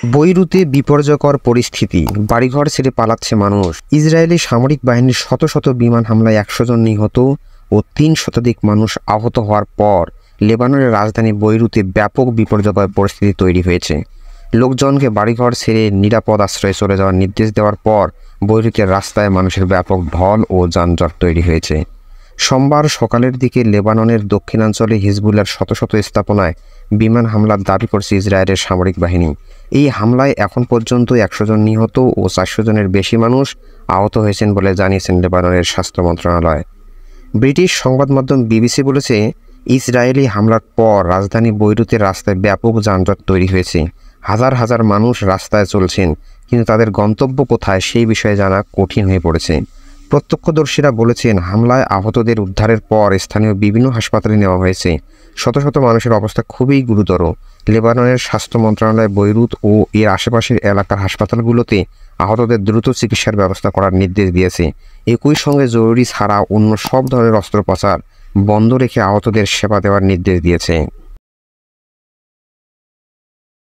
বৈরুতে বিপর্যয়কর পরিস্থিতি, বাড়িঘর ছেড়ে পালাচ্ছে মানুষ। ইসরায়েলি সামরিক বাহিনীর শত শত বিমান হামলায় 100 জন নিহত ও 3 শতাধিক মানুষ আহত হওয়ার পর লেবাননের রাজধানী বৈরুতে ব্যাপক বিপর্যয়কর পরিস্থিতি তৈরি হয়েছে। লোকজনকে বাড়িঘর ছেড়ে নিরাপদ আশ্রয়ে চলে যাওয়ার নির্দেশ দেওয়ার পর বৈরুতের রাস্তায় মানুষের ব্যাপক ঢল ও যানজট তৈরি হয়েছে। সোমবার সকালের দিকে লেবাননের দক্ষিণাঞ্চলে হিজবুল্লাহর শত শত স্থাপনায় বিমান হামলার দাবি করছে ইসরায়েলের সামরিক বাহিনী। এই হামলায় এখন পর্যন্ত 100 জন নিহত ও 400 জনের বেশি মানুষ আহত হয়েছেন বলে জানিয়েছেন লেবাননের স্বাস্থ্য মন্ত্রণালয়। ব্রিটিশ সংবাদ মাধ্যম বিবিসি বলেছে, ইসরায়েলি হামলার পর রাজধানী বৈরুতের রাস্তায় ব্যাপক যানজট তৈরি হয়েছে। হাজার হাজার মানুষ রাস্তায় চলছেন, কিন্তু তাদের গন্তব্য কোথায় সেই বিষয়ে জানা কঠিন হয়ে পড়েছে। প্রত্যক্ষদর্শীরা বলেছেন, হামলায় আহতদের উদ্ধারের পর স্থানীয় বিভিন্ন হাসপাতালে নেওয়া হয়েছে। শত শত মানুষের অবস্থা খুবই গুরুতর। লেবাননের স্বাস্থ্য মন্ত্রণালয় বৈরুত ও এর আশেপাশের এলাকার হাসপাতালগুলোতে আহতদের দ্রুত চিকিৎসার ব্যবস্থা করার নির্দেশ দিয়েছে। একই সঙ্গে জরুরি ছাড়া অন্য সব ধরনের অস্ত্রোপচার বন্ধ রেখে আহতদের সেবা দেওয়ার নির্দেশ দিয়েছে।